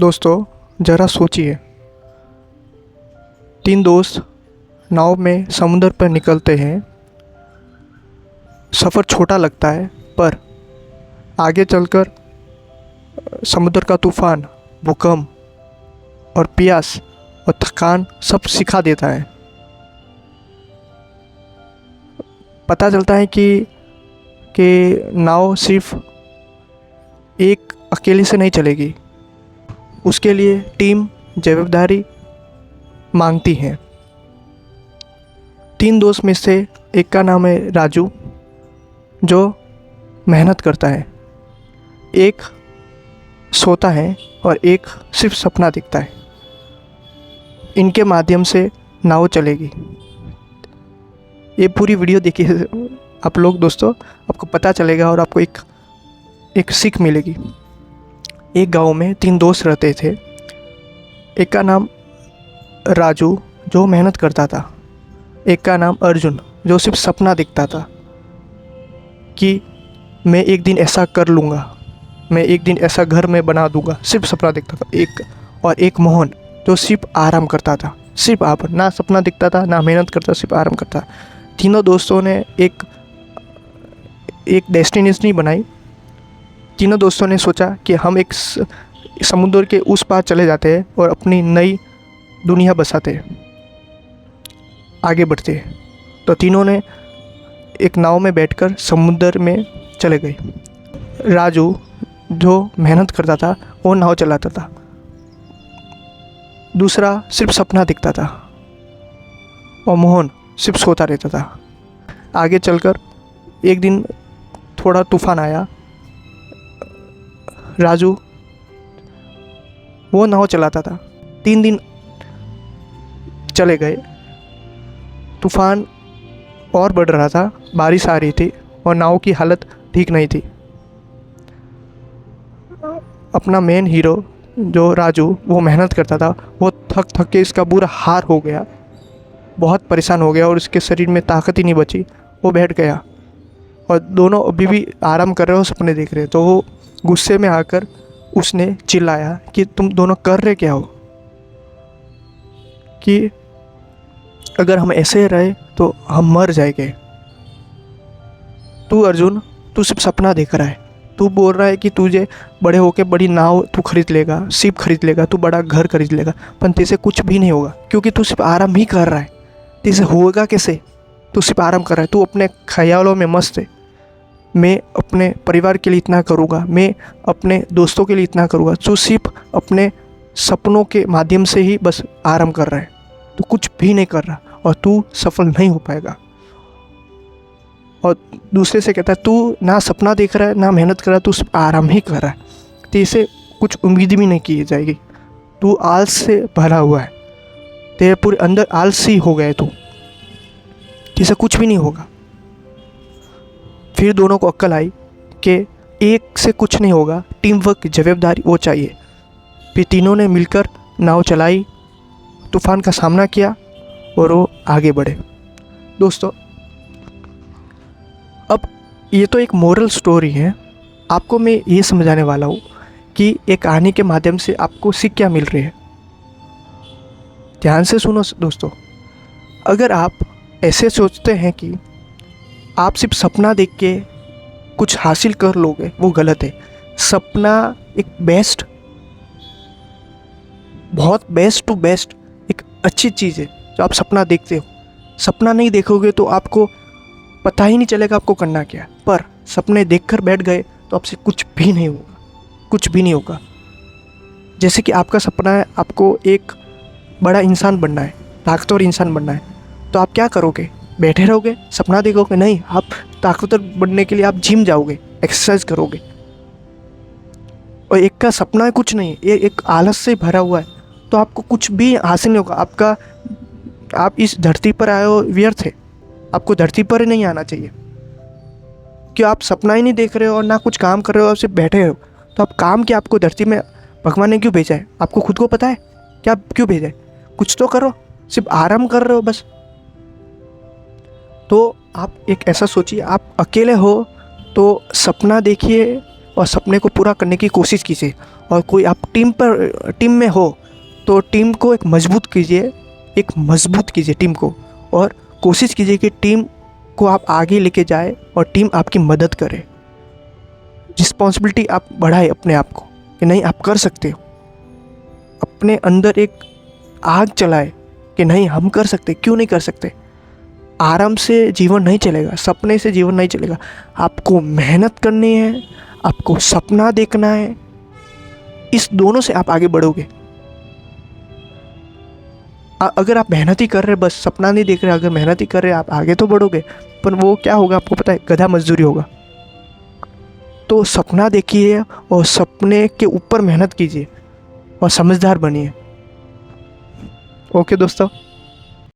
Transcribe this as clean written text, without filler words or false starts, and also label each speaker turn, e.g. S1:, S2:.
S1: दोस्तों ज़रा सोचिए, तीन दोस्त नाव में समुद्र पर निकलते हैं। सफ़र छोटा लगता है पर आगे चलकर समुद्र का तूफ़ान, भूकंप और प्यास और थकान सब सिखा देता है। पता चलता है कि नाव सिर्फ एक अकेले से नहीं चलेगी, उसके लिए टीम जवाबदारी मांगती है। तीन दोस्त में से एक का नाम है राजू, जो मेहनत करता है, एक सोता है और एक सिर्फ सपना दिखता है। इनके माध्यम से नाव चलेगी। ये पूरी वीडियो देखिए आप लोग दोस्तों, आपको पता चलेगा और आपको एक सीख मिलेगी। एक गांव में तीन दोस्त रहते थे। एक का नाम राजू जो मेहनत करता था, एक का नाम अर्जुन जो सिर्फ सपना दिखता था कि मैं एक दिन ऐसा कर लूँगा, मैं एक दिन ऐसा घर में बना दूँगा, सिर्फ सपना दिखता था। एक मोहन जो सिर्फ आराम करता था, सिर्फ आप ना सपना दिखता था ना मेहनत करता, सिर्फ आराम करता। तीनों दोस्तों ने एक डेस्टिनेशन बनाई। तीनों दोस्तों ने सोचा कि हम एक समुद्र के उस पार चले जाते हैं और अपनी नई दुनिया बसाते हैं, आगे बढ़ते हैं। तो तीनों ने एक नाव में बैठकर समुद्र में चले गए। राजू जो मेहनत करता था वो नाव चलाता था, दूसरा सिर्फ सपना दिखता था और मोहन सिर्फ सोता रहता था। आगे चलकर एक दिन थोड़ा तूफान आया। राजू वो नाव चलाता था। 3 दिन चले गए, तूफान और बढ़ रहा था, बारिश आ रही थी और नाव की हालत ठीक नहीं थी। अपना मेन हीरो जो राजू वो मेहनत करता था, वो थक के इसका बुरा हाल हो गया, बहुत परेशान हो गया और उसके शरीर में ताकत ही नहीं बची। वो बैठ गया और दोनों अभी भी आराम कर रहे हो, सपने देख रहे। तो वो गुस्से में आकर उसने चिल्लाया कि तुम दोनों कर रहे क्या हो, कि अगर हम ऐसे रहे तो हम मर जाएंगे। तू अर्जुन, तू सिर्फ सपना देख रहा है, तू बोल रहा है कि तुझे बड़े होके बड़ी नाव तू खरीद लेगा, शिप खरीद लेगा, तू बड़ा घर खरीद लेगा, पर तेरे से कुछ भी नहीं होगा क्योंकि तू सिर्फ आराम ही कर रहा है। तेरे से होगा कैसे? तू सिर्फ आराम कर रहा है, तू अपने ख्यालों में मस्त है। मैं अपने परिवार के लिए इतना करूँगा, मैं अपने दोस्तों के लिए इतना करूँगा। तू सिर्फ अपने सपनों के माध्यम से ही बस आराम कर रहा है, तू कुछ भी नहीं कर रहा और तू सफल नहीं हो पाएगा। और दूसरे से कहता है तू ना सपना देख रहा है ना मेहनत कर रहा है, तू सिर्फ आराम ही कर रहा है, तेरे से कुछ उम्मीद भी नहीं की जाएगी। तू आलस से भरा हुआ है, तेरे पूरे अंदर आलसी हो गए, तू तेरे कुछ भी नहीं होगा। फिर दोनों को अक्ल आई कि एक से कुछ नहीं होगा, टीम वर्क, जवाबदारी वो चाहिए। फिर तीनों ने मिलकर नाव चलाई, तूफान का सामना किया और वो आगे बढ़े। दोस्तों अब ये तो एक मोरल स्टोरी है, आपको मैं ये समझाने वाला हूँ कि एक कहानी के माध्यम से आपको सीख क्या मिल रही है। ध्यान से सुनो दोस्तों, अगर आप ऐसे सोचते हैं कि आप सिर्फ सपना देख के कुछ हासिल कर लोगे, वो गलत है। सपना एक बहुत बेस्ट टू बेस्ट एक अच्छी चीज़ है जो आप सपना देखते हो। सपना नहीं देखोगे तो आपको पता ही नहीं चलेगा आपको करना क्या है, पर सपने देखकर बैठ गए तो आपसे कुछ भी नहीं होगा, कुछ भी नहीं होगा। जैसे कि आपका सपना है आपको एक बड़ा इंसान बनना है, ताकतवर इंसान बनना है, तो आप क्या करोगे? बैठे रहोगे, सपना देखोगे? नहीं, आप ताकतवर बनने के लिए आप जिम जाओगे, एक्सरसाइज करोगे। और एक का सपना है कुछ नहीं, ये एक आलस से भरा हुआ है, तो आपको कुछ भी हासिल नहीं होगा। आप इस धरती पर आए हो व्यर्थ है, आपको धरती पर ही नहीं आना चाहिए। क्यों? आप सपना ही नहीं देख रहे हो और ना कुछ काम कर रहे हो, आप सिर्फ बैठे हो। तो आप काम क्या, आपको धरती में भगवान ने क्यों भेजा है? आपको खुद को पता है क्या क्यों भेजा है? कुछ तो करो, सिर्फ आराम कर रहे हो बस। तो आप एक ऐसा सोचिए, आप अकेले हो तो सपना देखिए और सपने को पूरा करने की कोशिश कीजिए। और कोई आप टीम में हो तो टीम को एक मजबूत कीजिए टीम को, और कोशिश कीजिए कि टीम को आप आगे लेके जाए और टीम आपकी मदद करे। रिस्पॉन्सिबिलिटी आप बढ़ाए अपने आप को कि नहीं आप कर सकते हो। अपने अंदर एक आग चलाए कि नहीं हम कर सकते, क्यों नहीं कर सकते। आराम से जीवन नहीं चलेगा, सपने से जीवन नहीं चलेगा। आपको मेहनत करनी है, आपको सपना देखना है, इस दोनों से आप आगे बढ़ोगे। अगर आप मेहनत ही कर रहे, बस सपना नहीं देख रहे, अगर मेहनत ही कर रहे आप आगे तो बढ़ोगे, पर वो क्या होगा आपको पता है, गधा मजदूरी होगा। तो सपना देखिए और सपने के ऊपर मेहनत कीजिए और समझदार बनिए। ओके दोस्तों।